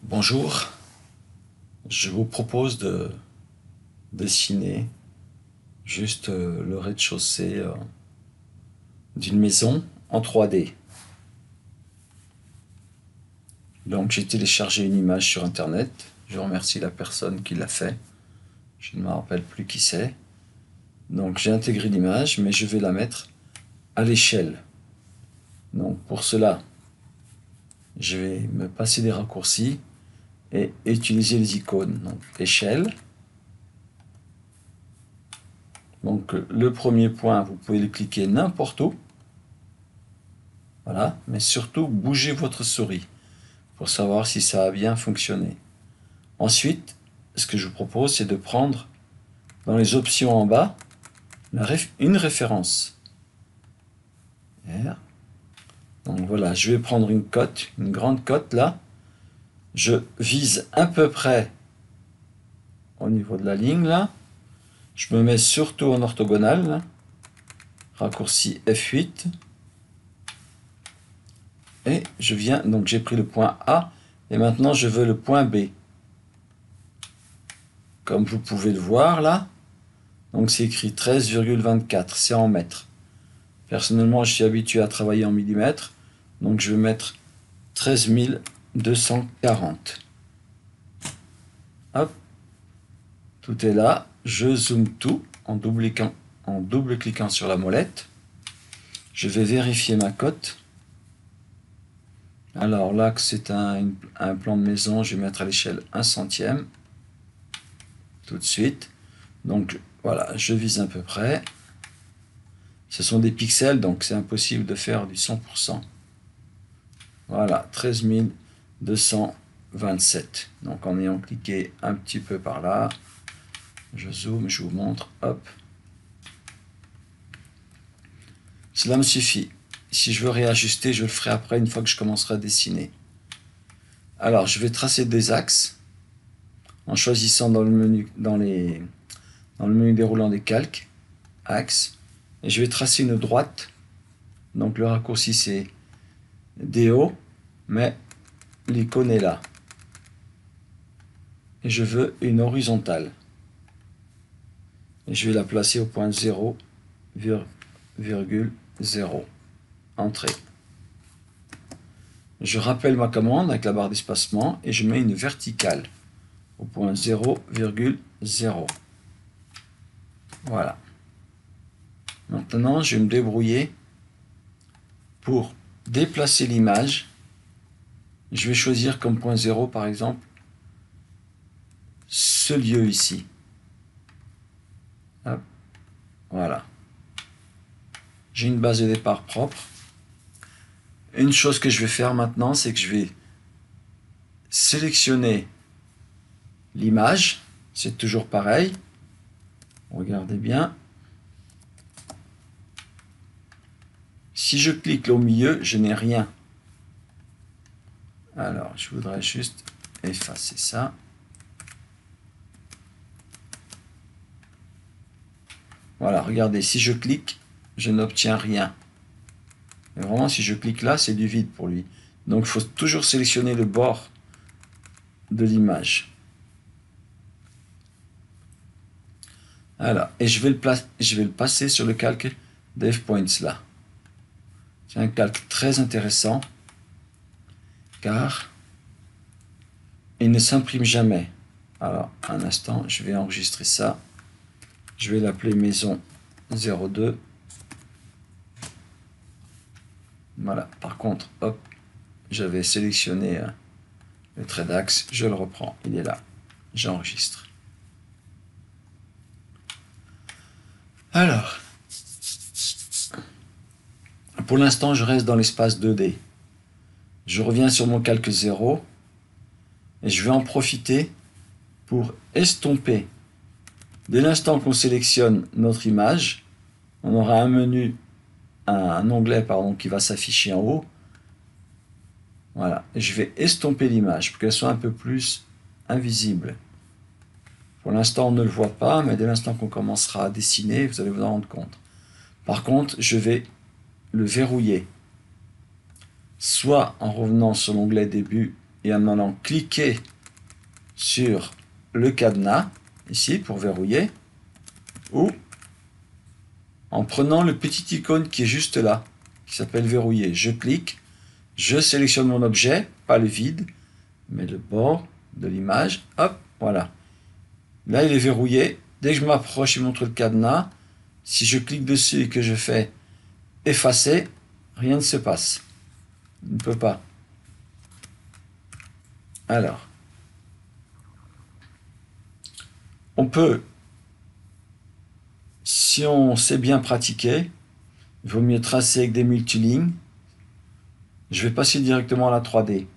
Bonjour, je vous propose de dessiner juste le rez-de-chaussée d'une maison en 3D. Donc j'ai téléchargé une image sur internet, je remercie la personne qui l'a fait, je ne me rappelle plus qui c'est. Donc j'ai intégré l'image mais je vais la mettre à l'échelle. Donc pour cela, je vais me passer des raccourcis et utiliser les icônes. Donc échelle. Donc le premier point, vous pouvez le cliquer n'importe où. Voilà, mais surtout bougez votre souris pour savoir si ça a bien fonctionné. Ensuite, ce que je vous propose, c'est de prendre dans les options en bas une référence. Donc voilà, je vais prendre une cote, une grande cote là. Je vise à peu près au niveau de la ligne là. Je me mets surtout en orthogonale, là. Raccourci F8. Et je viens, donc j'ai pris le point A, et maintenant je veux le point B. Comme vous pouvez le voir là, donc c'est écrit 13,24, c'est en mètres. Personnellement, je suis habitué à travailler en millimètres, donc je vais mettre 13 240. Hop, tout est là. Je zoome tout en double-cliquant sur la molette. Je vais vérifier ma cote. Alors là, c'est un plan de maison, je vais mettre à l'échelle 1 centième. Tout de suite. Donc voilà, je vise à peu près. Ce sont des pixels, donc c'est impossible de faire du 100%. Voilà, 13 227. Donc en ayant cliqué un petit peu par là, je zoome, je vous montre, hop. Cela me suffit. Si je veux réajuster, je le ferai après une fois que je commencerai à dessiner. Alors, je vais tracer des axes en choisissant dans le menu déroulant des calques, axe, et je vais tracer une droite. Donc le raccourci c'est DO, mais l'icône est là. Et je veux une horizontale. Et je vais la placer au point 0,0. Entrée. Je rappelle ma commande avec la barre d'espacement et je mets une verticale au point 0,0. Voilà. Maintenant, je vais me débrouiller pour déplacer l'image. Je vais choisir comme point 0, par exemple, ce lieu ici. Hop. Voilà. J'ai une base de départ propre. Une chose que je vais faire maintenant, c'est que je vais sélectionner l'image. C'est toujours pareil. Regardez bien. Si je clique au milieu, je n'ai rien. Alors, je voudrais juste effacer ça. Voilà, regardez, si je clique, je n'obtiens rien. Mais vraiment, si je clique là, c'est du vide pour lui. Donc, il faut toujours sélectionner le bord de l'image. Alors, et je vais le passer sur le calque d'F-Points là. C'est un calque très intéressant, car il ne s'imprime jamais. Alors, un instant, je vais enregistrer ça. Je vais l'appeler maison 02. Voilà, par contre, hop, j'avais sélectionné le trait d'axe, je le reprends, il est là, j'enregistre. Alors, pour l'instant, je reste dans l'espace 2D. Je reviens sur mon calque 0 et je vais en profiter pour estomper. Dès l'instant qu'on sélectionne notre image, on aura un menu, un onglet pardon, qui va s'afficher en haut. Voilà, et je vais estomper l'image pour qu'elle soit un peu plus invisible. Pour l'instant, on ne le voit pas, mais dès l'instant qu'on commencera à dessiner, vous allez vous en rendre compte. Par contre, je vais le verrouiller. Soit en revenant sur l'onglet début et en allant cliquer sur le cadenas, ici, pour verrouiller, ou en prenant le petit icône qui est juste là, qui s'appelle verrouiller. Je clique, je sélectionne mon objet, pas le vide, mais le bord de l'image, hop, voilà. Là, il est verrouillé. Dès que je m'approche, il montre le cadenas. Si je clique dessus et que je fais effacer, rien ne se passe. Il ne peut pas. Alors, on peut, si on sait bien pratiquer, il vaut mieux tracer avec des multilignes. Je vais passer directement à la 3D.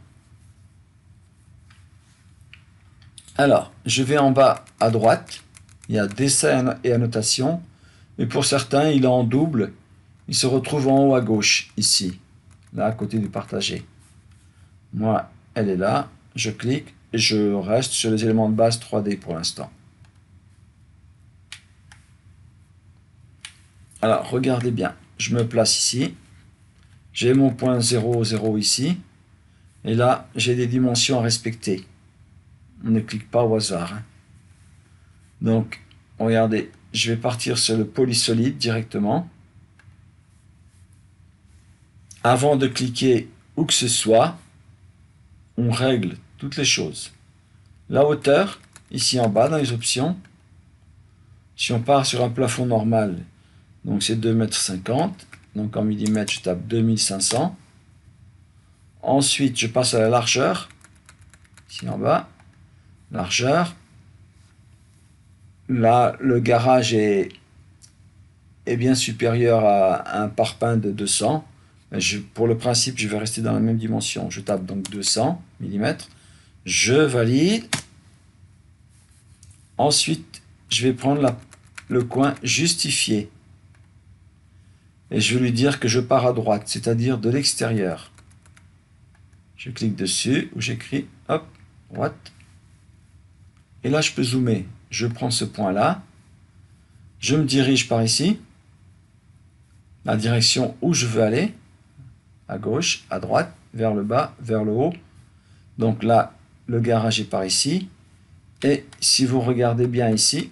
Alors, je vais en bas à droite. Il y a dessin et annotation. Mais pour certains, il est en double. Il se retrouve en haut à gauche, ici. Là, à côté du partagé. Moi, elle est là. Je clique et je reste sur les éléments de base 3D pour l'instant. Alors, regardez bien. Je me place ici. J'ai mon point 0, 0 ici. Et là, j'ai des dimensions à respecter. On ne clique pas au hasard. Donc, regardez, je vais partir sur le polysolide directement. Avant de cliquer où que ce soit, on règle toutes les choses. La hauteur, ici en bas dans les options, si on part sur un plafond normal, donc c'est 2,50 m, donc en millimètres je tape 2500. Ensuite je passe à la largeur, ici en bas, largeur. Là le garage est bien supérieur à un parpaing de 200. Pour le principe je vais rester dans la même dimension, je tape donc 200 mm, je valide. Ensuite, je vais prendre le coin justifié. Et je vais lui dire que je pars à droite, c'est-à-dire de l'extérieur. Je clique dessus, où j'écris, hop, droite. Et là, je peux zoomer. Je prends ce point-là. Je me dirige par ici. La direction où je veux aller. À gauche, à droite, vers le bas, vers le haut. Donc là, le garage est par ici. Et si vous regardez bien ici,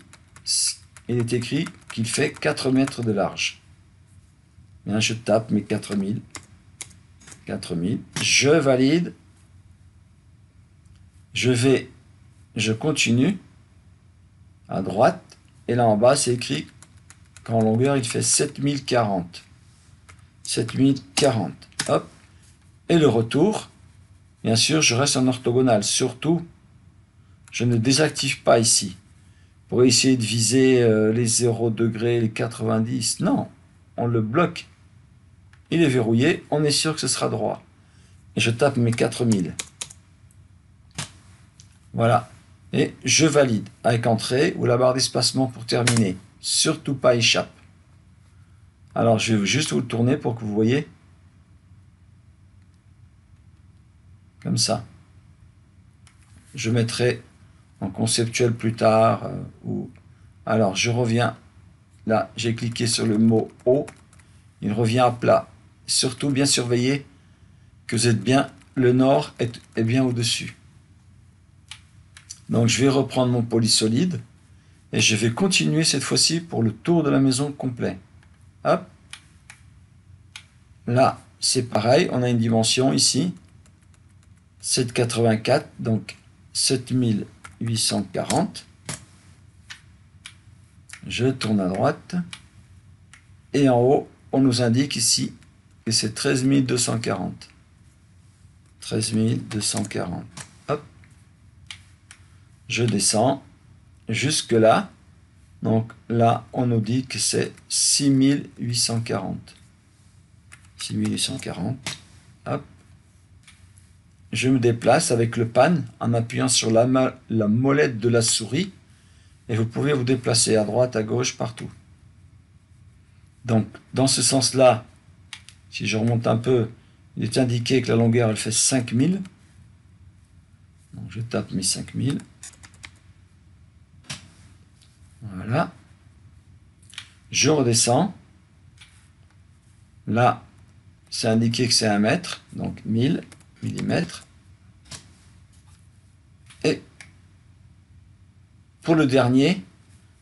il est écrit qu'il fait 4 mètres de large. Bien, je tape mes 4000. 4000. Je valide. Je continue à droite. Et là en bas, c'est écrit qu'en longueur, il fait 7040. 7040. Hop. Et le retour, bien sûr, je reste en orthogonale. Surtout, je ne désactive pas ici. Pour essayer de viser les 0 degrés, les 90. Non, on le bloque. Il est verrouillé, on est sûr que ce sera droit. Et je tape mes 4000. Voilà. Et je valide avec entrée ou la barre d'espacement pour terminer. Surtout pas échappe. Alors je vais juste vous le tourner pour que vous voyez. Comme ça. Je mettrai en conceptuel plus tard. Alors je reviens. Là, j'ai cliqué sur le mot haut. Il revient à plat. Surtout bien surveiller que vous êtes bien, le nord est bien au-dessus. Donc je vais reprendre mon polysolide et je vais continuer cette fois-ci pour le tour de la maison complet. Hop. Là, c'est pareil, on a une dimension ici, 784, donc 7840. Je tourne à droite. Et en haut, on nous indique ici que c'est 13240. 13240. Hop. Je descends jusque là. Donc là, on nous dit que c'est 6840. 6840. Hop. Je me déplace avec le pan en appuyant sur la molette de la souris. Et vous pouvez vous déplacer à droite, à gauche, partout. Donc, dans ce sens-là, si je remonte un peu, il est indiqué que la longueur, elle fait 5000. Donc, je tape mes 5000. Voilà. Je redescends. Là, c'est indiqué que c'est 1 mètre, donc 1000 mm. pour le dernier,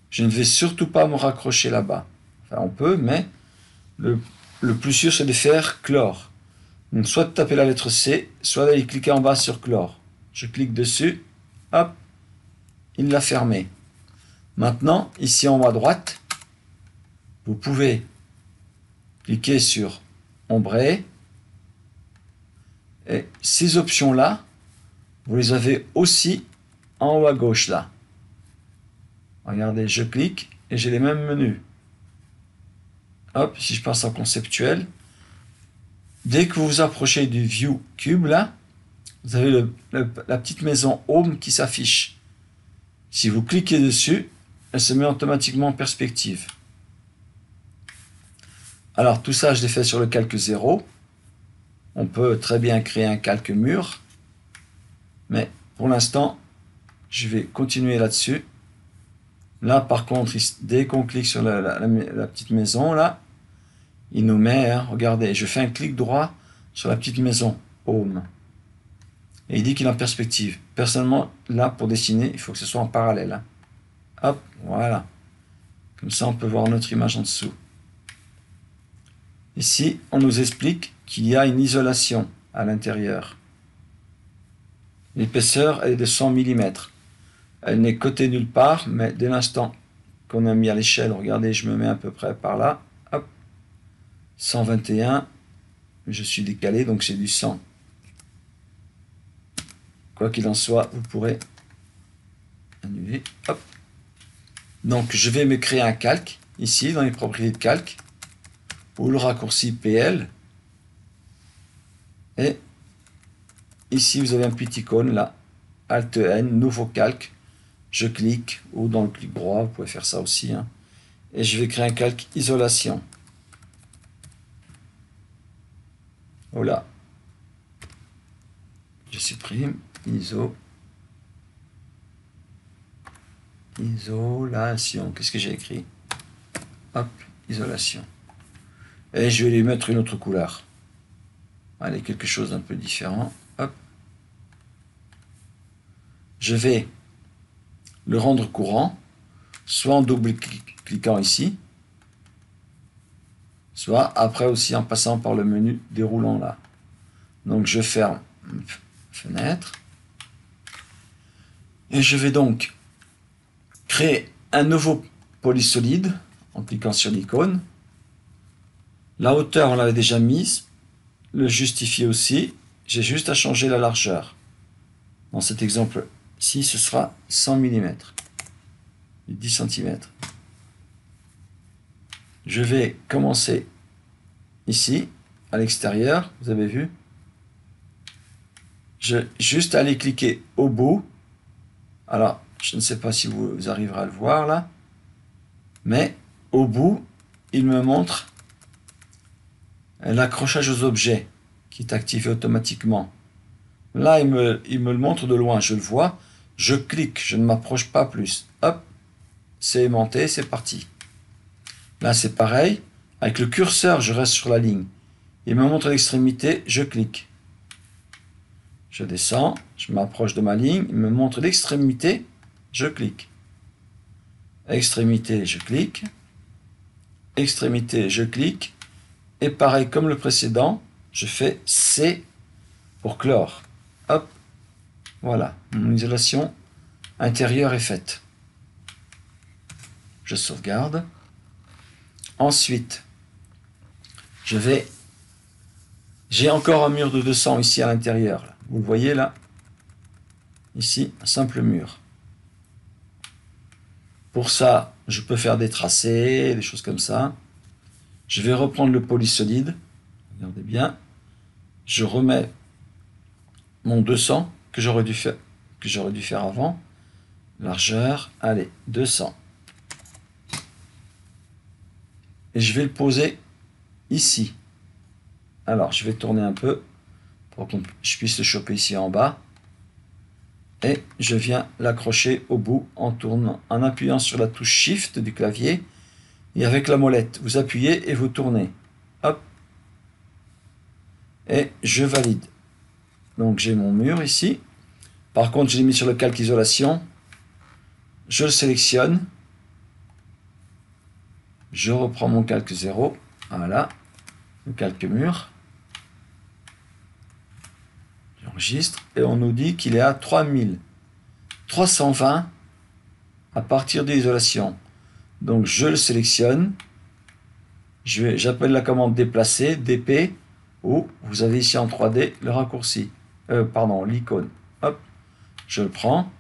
je ne vais surtout pas me raccrocher là-bas. Enfin, on peut, mais le plus sûr, c'est de faire clore. Donc, soit de taper la lettre C, soit d'aller cliquer en bas sur clore. Je clique dessus, hop, il l'a fermé. Maintenant, ici en haut à droite, vous pouvez cliquer sur ombrer. Et ces options-là, vous les avez aussi en haut à gauche là. Regardez, je clique et j'ai les mêmes menus. Hop, si je passe en conceptuel, dès que vous vous approchez du View Cube là, vous avez la petite maison Home qui s'affiche. Si vous cliquez dessus, elle se met automatiquement en perspective. Alors tout ça, je l'ai fait sur le calque 0. On peut très bien créer un calque mur. Mais pour l'instant, je vais continuer là-dessus. Là, par contre, dès qu'on clique sur la petite maison, là, il nous met, hein, regardez, je fais un clic droit sur la petite maison, Home. Et il dit qu'il est en perspective. Personnellement, là, pour dessiner, il faut que ce soit en parallèle. Hein. Hop, voilà. Comme ça, on peut voir notre image en dessous. Ici, on nous explique qu'il y a une isolation à l'intérieur. L'épaisseur est de 100 mm. Elle n'est cotée nulle part, mais dès l'instant qu'on a mis à l'échelle, regardez, je me mets à peu près par là, hop, 121, je suis décalé, donc c'est du 100. Quoi qu'il en soit, vous pourrez annuler, hop. Donc je vais me créer un calque, ici, dans les propriétés de calque, ou le raccourci PL, et ici vous avez un petit icône, là, Alt N, nouveau calque, je clique, ou dans le clic droit, vous pouvez faire ça aussi, hein, et je vais créer un calque isolation. Voilà. Je supprime, isolation. Qu'est-ce que j'ai écrit? Hop, isolation. Et je vais lui mettre une autre couleur. Allez, quelque chose d'un peu différent. Hop. Je vais le rendre courant, soit en double-cliquant ici, soit après aussi en passant par le menu déroulant là. Donc je ferme fenêtre. Et je vais donc créer un nouveau polysolide en cliquant sur l'icône. La hauteur, on l'avait déjà mise. Le justifier aussi. J'ai juste à changer la largeur. Dans cet exemple-ci, ce sera 100 mm. 10 cm. Je vais commencer ici, à l'extérieur. Vous avez vu? Juste aller cliquer au bout. Alors, je ne sais pas si vous arriverez à le voir là. Mais au bout, il me montre l'accrochage aux objets qui est activé automatiquement. Là, il me le montre de loin, je le vois. Je clique, je ne m'approche pas plus. Hop, c'est aimanté, c'est parti. Là, c'est pareil. Avec le curseur, je reste sur la ligne. Il me montre l'extrémité, je clique. Je descends, je m'approche de ma ligne, il me montre l'extrémité, je clique. Extrémité, je clique. Extrémité, je clique. Et pareil comme le précédent, je fais C pour clore. Hop, voilà, mon isolation intérieure est faite. Je sauvegarde. Ensuite, j'ai encore un mur de 200 ici à l'intérieur. Vous le voyez là? Ici, un simple mur. Pour ça, je peux faire des tracés, des choses comme ça. Je vais reprendre le polysolide. Regardez bien. Je remets mon 200 que j'aurais dû faire avant. Largeur, allez, 200. Et je vais le poser ici. Alors, je vais tourner un peu pour que je puisse le choper ici en bas. Et je viens l'accrocher au bout en tournant, en appuyant sur la touche Shift du clavier. Et avec la molette, vous appuyez et vous tournez. Hop. Et je valide. Donc j'ai mon mur ici. Par contre, je l'ai mis sur le calque isolation. je le sélectionne, je reprends mon calque 0, voilà, le calque mur, j'enregistre, et on nous dit qu'il est à 3320 à partir de l'isolation. Donc je le sélectionne, j'appelle la commande déplacer, DP, ou vous avez ici en 3D le raccourci, pardon, l'icône. Hop, je le prends,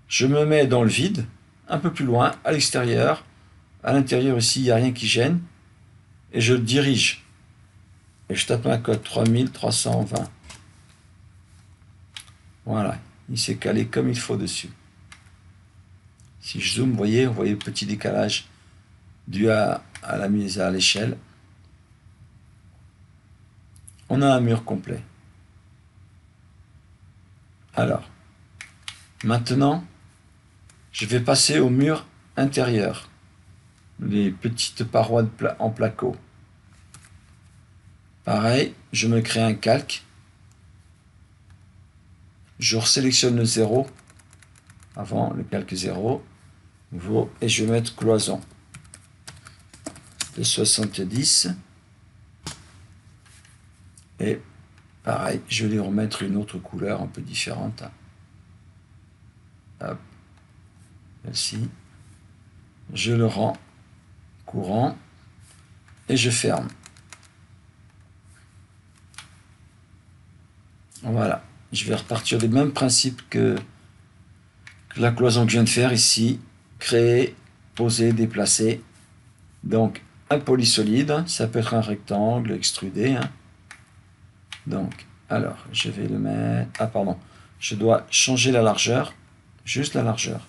je me mets dans le vide, un peu plus loin, à l'extérieur. À l'intérieur ici, il n'y a rien qui gêne. Et je le dirige. Et je tape ma cote 3320. Voilà, il s'est calé comme il faut dessus. Si je zoome, vous voyez le petit décalage dû à la mise à l'échelle. On a un mur complet. Alors, maintenant, je vais passer au mur intérieur. Les petites parois en placo. Pareil, je me crée un calque. Je resélectionne le 0 avant le calque 0, nouveau, et je vais mettre cloison de 70. Et pareil, je vais lui remettre une autre couleur un peu différente. Hop, celle-ci. Je le rends courant et je ferme. Voilà, je vais repartir du même principe que la cloison que je viens de faire ici. Créer, poser, déplacer. Donc un polysolide, ça peut être un rectangle extrudé. Donc, alors, je vais le mettre... Ah, pardon. Je dois changer la largeur. Juste la largeur.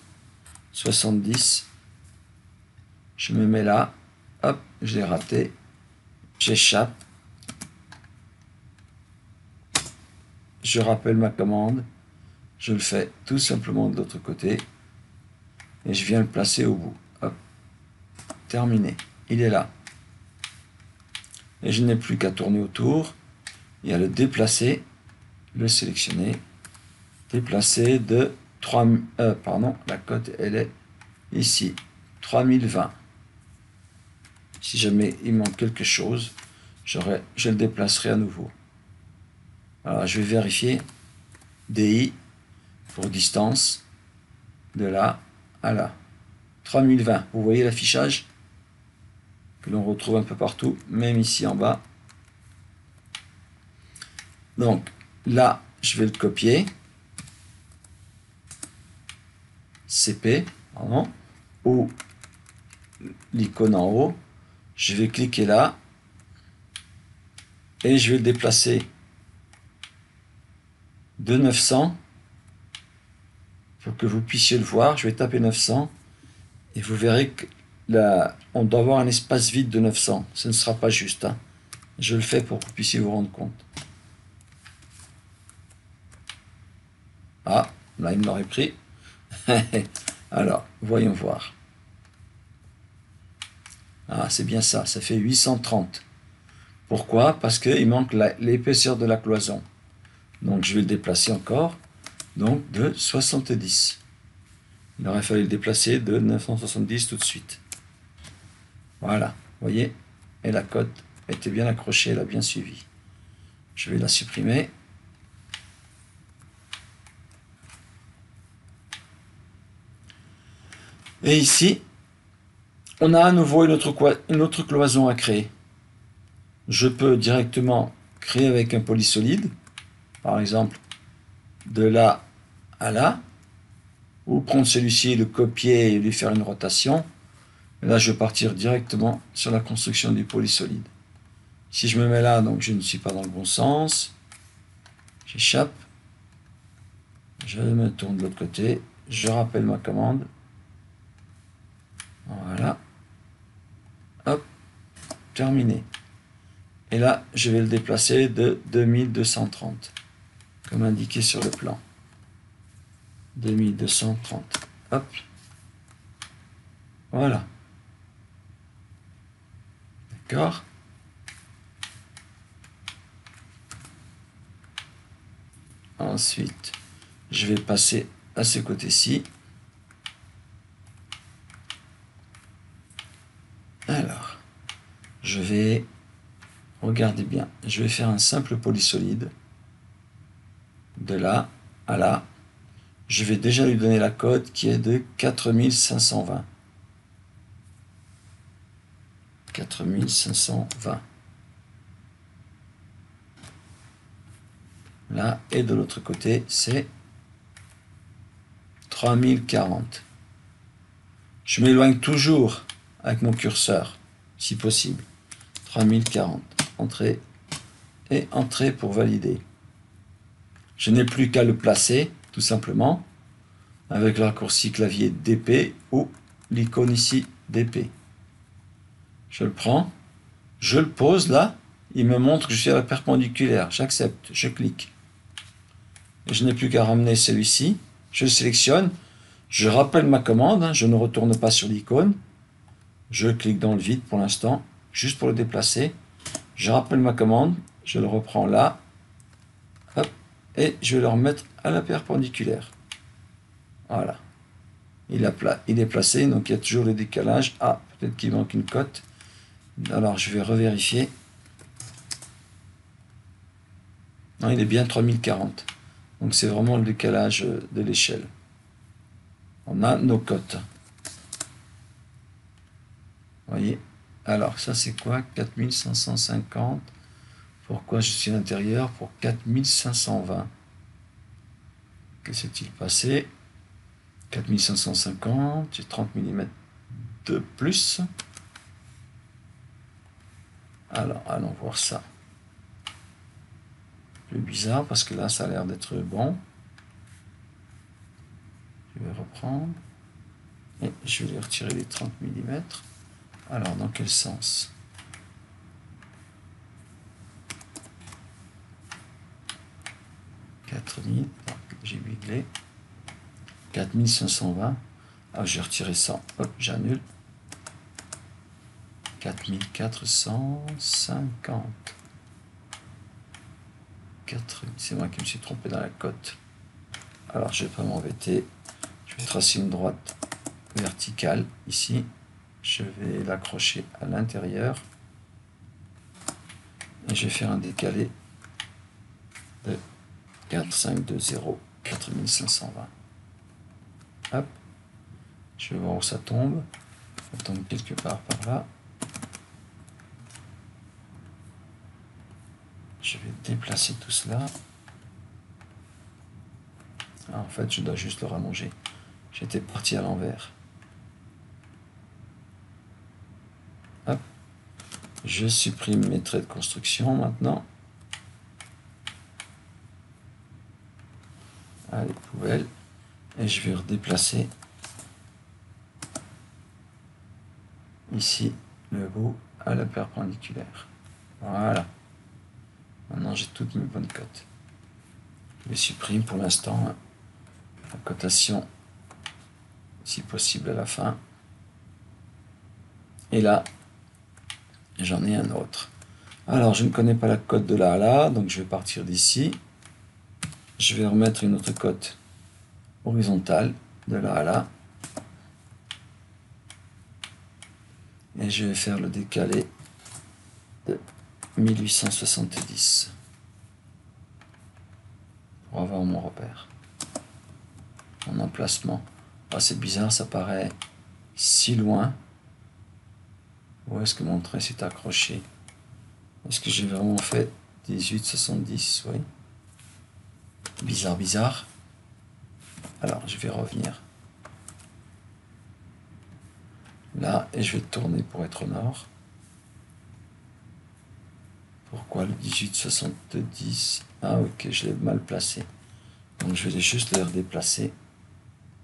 70. Je me mets là. Hop, je l'ai raté. J'échappe. Je rappelle ma commande. Je le fais tout simplement de l'autre côté. Et je viens le placer au bout. Hop. Terminé. Il est là. Et je n'ai plus qu'à tourner autour. Et à le déplacer. Le sélectionner. Déplacer de 3... pardon, la cote, elle est ici. 3020. Si jamais il manque quelque chose, je le déplacerai à nouveau. Alors, je vais vérifier. DI pour distance. De là à là. 3020. Vous voyez l'affichage que l'on retrouve un peu partout, même ici en bas. Donc, là, je vais le copier. CP, pardon, ou l'icône en haut. Je vais cliquer là et je vais le déplacer de 900 pour que vous puissiez le voir. Je vais taper 900 et vous verrez que là, on doit avoir un espace vide de 900. Ce ne sera pas juste. Je le fais pour que vous puissiez vous rendre compte. Ah, là, il me l'aurait pris. Alors, voyons voir. Ah, c'est bien ça, ça fait 830. Pourquoi? Parce qu'il manque l'épaisseur de la cloison. Donc, je vais le déplacer encore. Donc, de 70. Il aurait fallu le déplacer de 970 tout de suite. Voilà, vous voyez? Et la cote était bien accrochée, elle a bien suivi. Je vais la supprimer. Et ici, on a à nouveau une autre cloison à créer. Je peux directement créer avec un polysolide, par exemple de là à là, ou prendre celui-ci, le copier et lui faire une rotation. Et là, je vais partir directement sur la construction du polysolide. Si je me mets là, donc je ne suis pas dans le bon sens, j'échappe, je me tourne de l'autre côté, je rappelle ma commande. Voilà. Hop, terminé. Et là, je vais le déplacer de 2230, comme indiqué sur le plan. 2230. Hop. Voilà. D'accord. Ensuite, je vais passer à ce côté-ci. Alors, je vais, regardez bien, je vais faire un simple polysolide. De là à là, je vais déjà lui donner la cote qui est de 4520. 4520. Là, et de l'autre côté, c'est 3040. Je m'éloigne toujours avec mon curseur, si possible. 3040. Entrée et entrée pour valider. Je n'ai plus qu'à le placer, tout simplement, avec le raccourci clavier DP ou l'icône ici DP. Je le prends, je le pose là, il me montre que je suis à la perpendiculaire. J'accepte, je clique. Et je n'ai plus qu'à ramener celui-ci. Je le sélectionne, je rappelle ma commande, hein, je ne retourne pas sur l'icône. Je clique dans le vide pour l'instant, juste pour le déplacer. Je rappelle ma commande, je le reprends là, hop, et je vais le remettre à la perpendiculaire. Voilà. Il est placé, donc il y a toujours le décalage. Ah, peut-être qu'il manque une cote. Alors je vais revérifier. Non, il est bien 3040. Donc c'est vraiment le décalage de l'échelle. On a nos cotes. Vous voyez? Alors ça c'est quoi? 4550. Pourquoi je suis à l'intérieur? Pour 4520. Que s'est-il passé? 4550, j'ai 30 mm de plus. Alors, allons voir ça. Plus bizarre, parce que là, ça a l'air d'être bon. Je vais reprendre. Et je vais retirer les 30 mm. Alors, dans quel sens? J'ai biglé. 4520. Ah, j'ai retiré ça. Hop, j'annule. 4450. C'est moi qui me suis trompé dans la cote. Alors, je ne vais pas m'embêter. Je vais tracer une droite verticale ici. Je vais l'accrocher à l'intérieur. Et je vais faire un décalé de 4520, 4520. Hop. Je vais voir où ça tombe. Ça tombe quelque part par là. Je vais déplacer tout cela. Ah, en fait, je dois juste le rallonger. J'étais parti à l'envers. Hop. Je supprime mes traits de construction maintenant. Allez, poubelle. Et je vais redéplacer ici le bout à la perpendiculaire. Voilà. Maintenant, j'ai toutes mes bonnes cotes. Je les supprime pour l'instant. La cotation, si possible, à la fin. Et là, j'en ai un autre. Alors, je ne connais pas la cote de là à là, donc je vais partir d'ici. Je vais remettre une autre cote horizontale de là à là. Et je vais faire le décalé de 1870 pour avoir mon repère, mon emplacement. Ah, c'est bizarre, ça paraît si loin. Où est-ce que mon trait s'est accroché? Est-ce que j'ai vraiment fait 1870? Oui. Bizarre, bizarre. Alors, je vais revenir là et je vais tourner pour être au nord. Pourquoi le 1870? Ah ok, je l'ai mal placé. Donc je vais juste le redéplacer.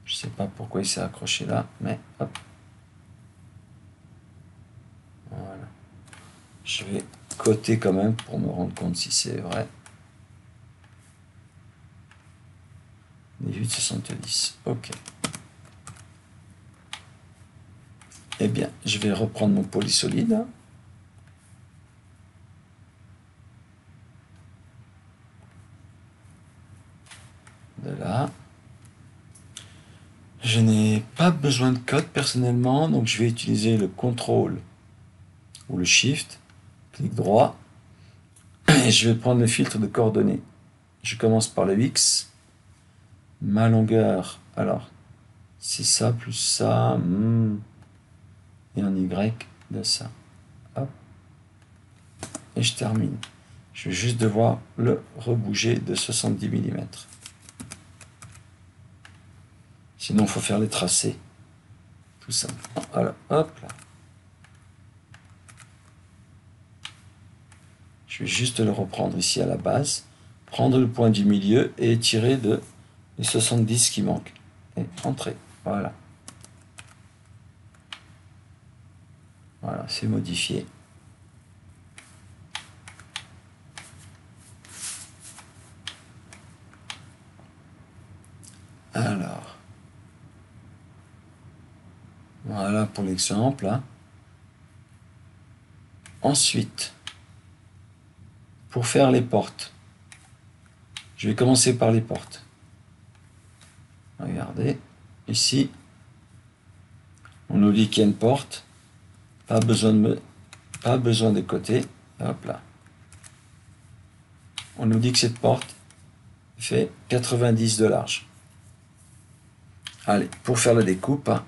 Je ne sais pas pourquoi il s'est accroché là, mais hop. Voilà. Je vais coter quand même pour me rendre compte si c'est vrai. 1870, ok. Eh bien, je vais reprendre mon polysolide. De là. Je n'ai pas besoin de code personnellement, donc je vais utiliser le contrôle ou le Shift, clic droit, et je vais prendre le filtre de coordonnées. Je commence par le X, ma longueur, alors c'est ça plus ça, et en Y de ça. Hop. Et je termine. Je vais juste devoir le rebouger de 70 mm. Sinon, il faut faire les tracés. Tout simplement. Alors, hop là. Je vais juste le reprendre ici à la base, prendre le point du milieu et étirer de les 70 qui manquent. Et entrer. Voilà. Voilà, c'est modifié. Alors, voilà pour l'exemple. Hein. Ensuite, pour faire les portes, je vais commencer par les portes. Regardez, ici, on nous dit qu'il y a une porte, pas besoin de côté. Hop là. On nous dit que cette porte fait 90 de large. Allez, pour faire la découpe, hein,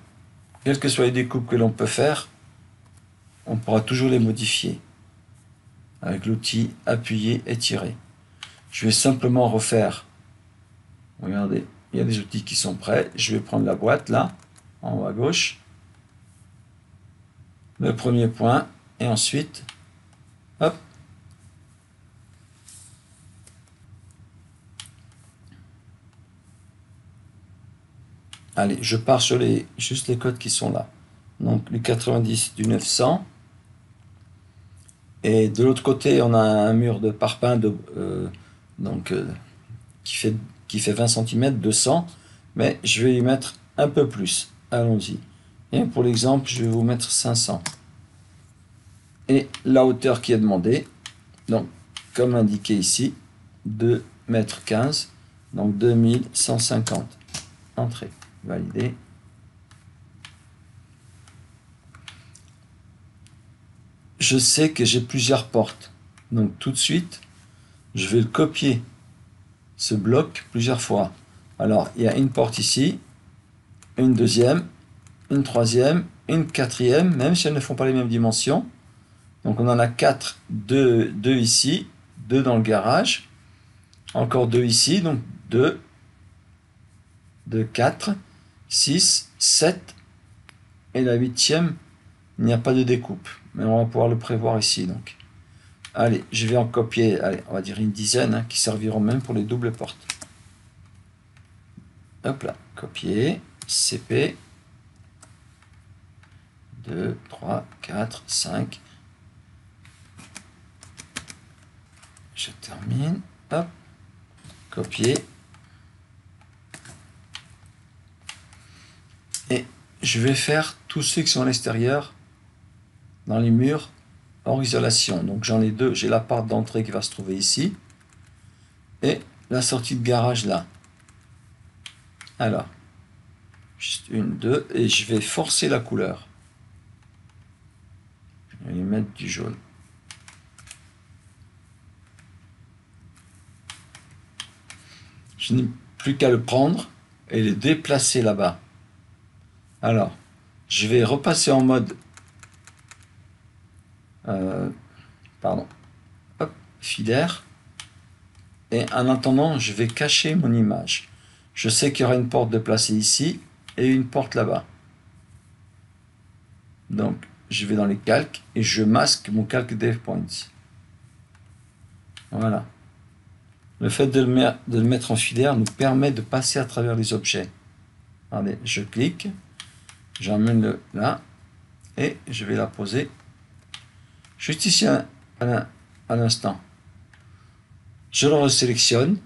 quelles que soient les découpes que l'on peut faire, on pourra toujours les modifier avec l'outil appuyer et tirer. Je vais simplement refaire, regardez, il y a des outils qui sont prêts. Je vais prendre la boîte là, en haut à gauche, le premier point, et ensuite, hop, allez, je pars sur juste les codes qui sont là. Donc, le 90 du 900. Et de l'autre côté, on a un mur de parpaing qui fait 20 cm, 200. Mais je vais y mettre un peu plus. Allons-y. Et pour l'exemple, je vais vous mettre 500. Et la hauteur qui est demandée, donc, comme indiqué ici, 2,15 m. Donc, 2150. Entrée. Valider. Je sais que j'ai plusieurs portes. Donc tout de suite, je vais le copier, ce bloc, plusieurs fois. Alors, il y a une porte ici, une deuxième, une troisième, une quatrième, même si elles ne font pas les mêmes dimensions. Donc on en a 4, 2 ici, 2 dans le garage, encore 2 ici, donc 2, 4, 6, 7, et la 8e, il n'y a pas de découpe, mais on va pouvoir le prévoir ici. Donc, allez, je vais en copier, allez, on va dire une dizaine, hein, qui serviront même pour les doubles portes. Hop là, copier, CP, 2, 3, 4, 5. Je termine, hop, copier. Et je vais faire tous ceux qui sont à l'extérieur, dans les murs, hors isolation. Donc j'en ai 2, j'ai la porte d'entrée qui va se trouver ici, et la sortie de garage là. Alors, juste 1, 2, et je vais forcer la couleur. Je vais lui mettre du jaune. Je n'ai plus qu'à le prendre et le déplacer là-bas. Alors, je vais repasser en mode filaire, et en attendant, je vais cacher mon image. Je sais qu'il y aura une porte de placer ici et une porte là-bas. Donc, je vais dans les calques et je masque mon calque DevPoint. Voilà. Le fait de le mettre en filaire nous permet de passer à travers les objets. Regardez, je clique, j'emmène là et je vais la poser juste ici à l'instant. Je le resélectionne,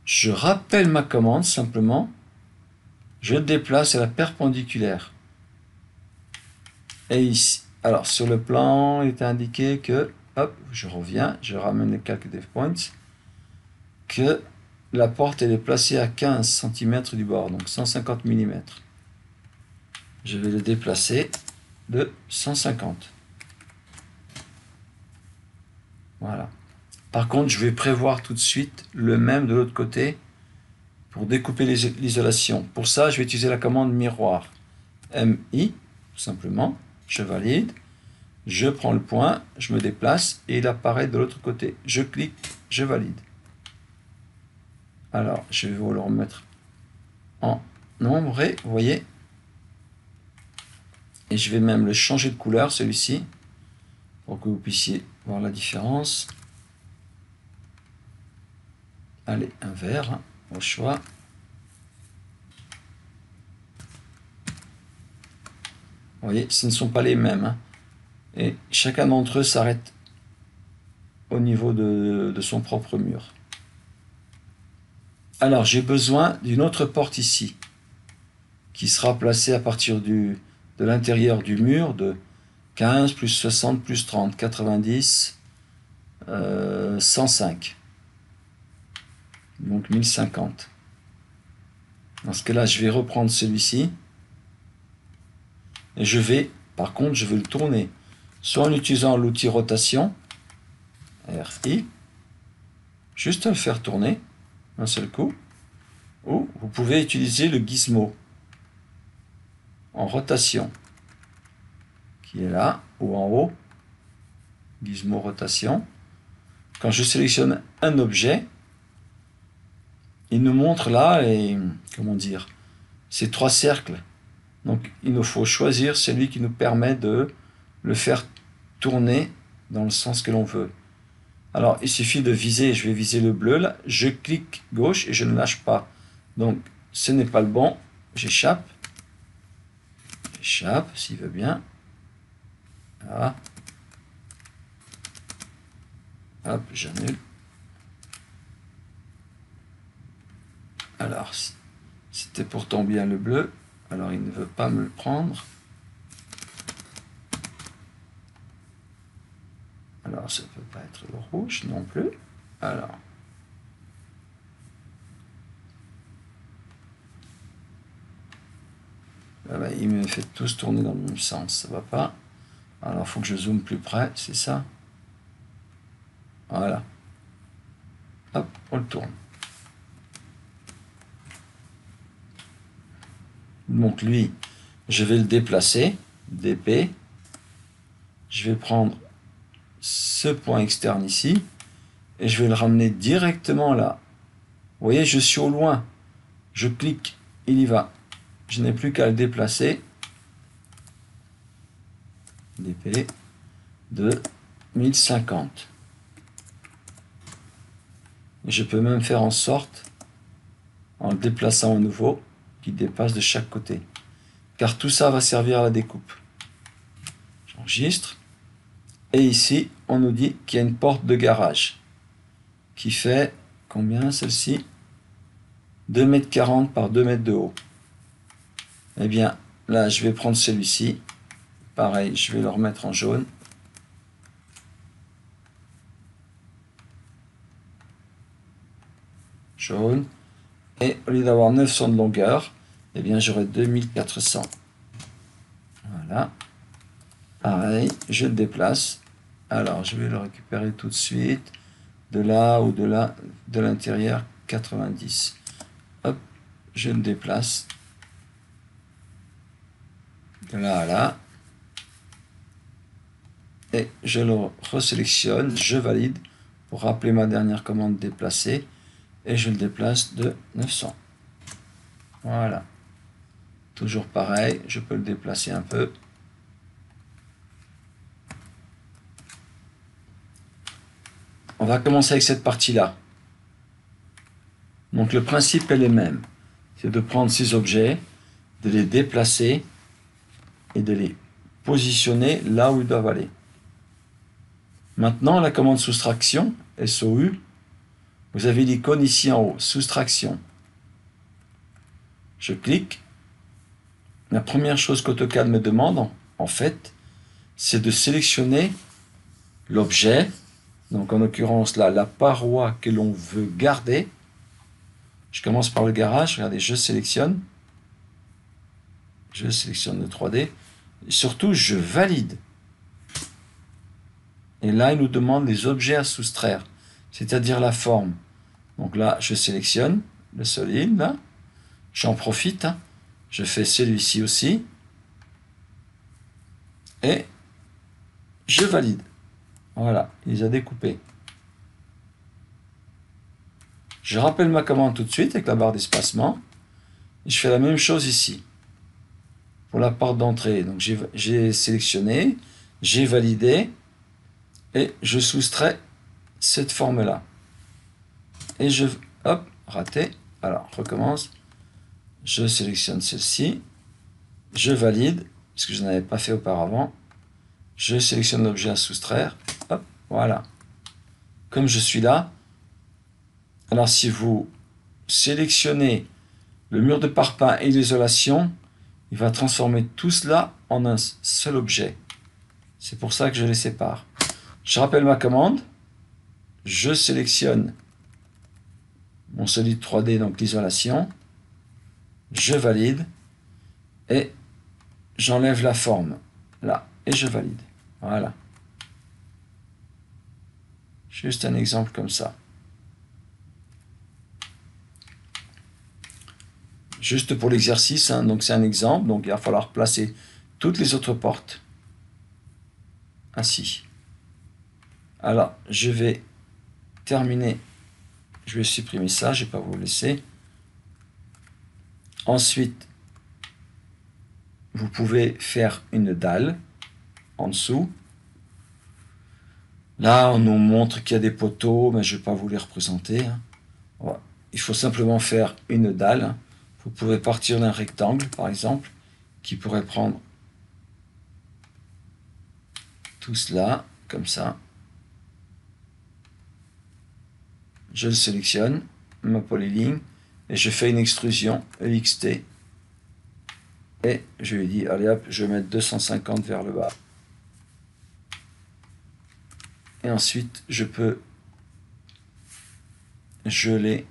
je rappelle ma commande simplement, je le déplace à la perpendiculaire. Et ici, alors sur le plan, il était indiqué que, hop, je reviens, je ramène le calque DevPoint, que la porte elle est placée à 15 cm du bord, donc 150 mm. Je vais le déplacer de 150. Voilà. Par contre, je vais prévoir tout de suite le même de l'autre côté pour découper l'isolation. Pour ça, je vais utiliser la commande miroir. MI, tout simplement. Je valide. Je prends le point, je me déplace et il apparaît de l'autre côté. Je clique, je valide. Alors, je vais vous le remettre en ombré, vous voyez. Et je vais même le changer de couleur, celui-ci, pour que vous puissiez voir la différence. Allez, un vert, hein, au choix. Vous voyez, ce ne sont pas les mêmes. Hein. Et chacun d'entre eux s'arrête au niveau de son propre mur. Alors, j'ai besoin d'une autre porte ici, qui sera placée à partir de l'intérieur du mur de 15 plus 60 plus 30, 90, 105. Donc 1050. Dans ce cas-là, je vais reprendre celui-ci. Et je vais, par contre, je vais le tourner. Soit en utilisant l'outil rotation, RI, juste à le faire tourner d'un seul coup. Ou vous pouvez utiliser le gizmo en rotation, qui est là, ou en haut. Gizmo rotation. Quand je sélectionne un objet, il nous montre là, comment dire, ces trois cercles. Donc il nous faut choisir celui qui nous permet de le faire tourner dans le sens que l'on veut. Alors il suffit de viser, je vais viser le bleu là, je clique gauche et je ne lâche pas. Donc ce n'est pas le bon, j'échappe. J'échappe s'il veut bien. Voilà. Hop, j'annule. Alors, c'était pourtant bien le bleu. Alors, il ne veut pas me le prendre. Alors, ça ne peut pas être le rouge non plus. Alors. Ah ben, il me fait tous tourner dans le même sens. Ça ne va pas. Alors, il faut que je zoome plus près. C'est ça. Voilà. Hop, on le tourne. Donc lui, je vais le déplacer, DP. Je vais prendre ce point externe ici et je vais le ramener directement là. Vous voyez, je suis au loin. Je clique, il y va. Je n'ai plus qu'à le déplacer. DP de 1050. Et je peux même faire en sorte, en le déplaçant à nouveau, qu'il dépasse de chaque côté. Car tout ça va servir à la découpe. J'enregistre. Et ici, on nous dit qu'il y a une porte de garage qui fait combien celle-ci? 2,40 m par 2 m de haut. Eh bien, là, je vais prendre celui-ci. Pareil, je vais le remettre en jaune. Jaune. Et au lieu d'avoir 900 de longueur, eh bien, j'aurai 2400. Voilà. Pareil, je le déplace. Alors, je vais le récupérer tout de suite. De là ou de là, de l'intérieur, 90. Hop, je le déplace. De là à là. Et je le resélectionne, je valide pour rappeler ma dernière commande déplacer. Et je le déplace de 900. Voilà. Toujours pareil, je peux le déplacer un peu. On va commencer avec cette partie-là. Donc le principe est le même. C'est de prendre ces objets, de les déplacer et de les positionner là où ils doivent aller. Maintenant, la commande soustraction, SOU, vous avez l'icône ici en haut, soustraction. Je clique. La première chose qu'AutoCAD me demande, en fait, c'est de sélectionner l'objet, donc en l'occurrence là, la paroi que l'on veut garder. Je commence par le garage, regardez, je sélectionne le 3D, et surtout je valide. Et là, il nous demande les objets à soustraire, c'est-à-dire la forme. Donc là, je sélectionne le solide, là. J'en profite, hein. Je fais celui-ci aussi. Et je valide. Voilà, il les a découpés. Je rappelle ma commande tout de suite avec la barre d'espacement. Et je fais la même chose ici. Pour la porte d'entrée. Donc j'ai sélectionné, j'ai validé. Et je soustrais cette forme-là. Et je... Hop, raté. Alors, recommence. Je sélectionne celle-ci. Je valide, parce que je n'avais pas fait auparavant. Je sélectionne l'objet à soustraire. Hop, voilà. Comme je suis là. Alors, si vous sélectionnez le mur de parpaing et l'isolation, il va transformer tout cela en un seul objet. C'est pour ça que je les sépare. Je rappelle ma commande. Je sélectionne mon solide 3D, donc l'isolation. Je valide. Et j'enlève la forme. Là. Et je valide. Voilà. Juste un exemple comme ça. Juste pour l'exercice, hein, donc c'est un exemple. Donc il va falloir placer toutes les autres portes. Ainsi. Alors, je vais terminer. Je vais supprimer ça, je ne vais pas vous le laisser. Ensuite, vous pouvez faire une dalle en dessous. Là, on nous montre qu'il y a des poteaux, mais je ne vais pas vous les représenter. Hein. Voilà. Il faut simplement faire une dalle. Vous pouvez partir d'un rectangle, par exemple, qui pourrait prendre tout cela, comme ça. Je le sélectionne, ma polyligne, et je fais une extrusion EXT. Et je lui dis, allez hop, je vais mettre 250 vers le bas. Et ensuite, je peux geler,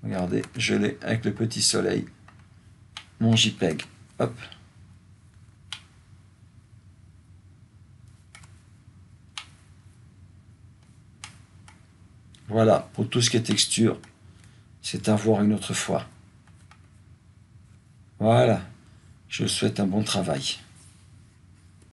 regardez, geler avec le petit soleil mon JPEG. Hop. Voilà, pour tout ce qui est texture, c'est à voir une autre fois. Voilà, je vous souhaite un bon travail.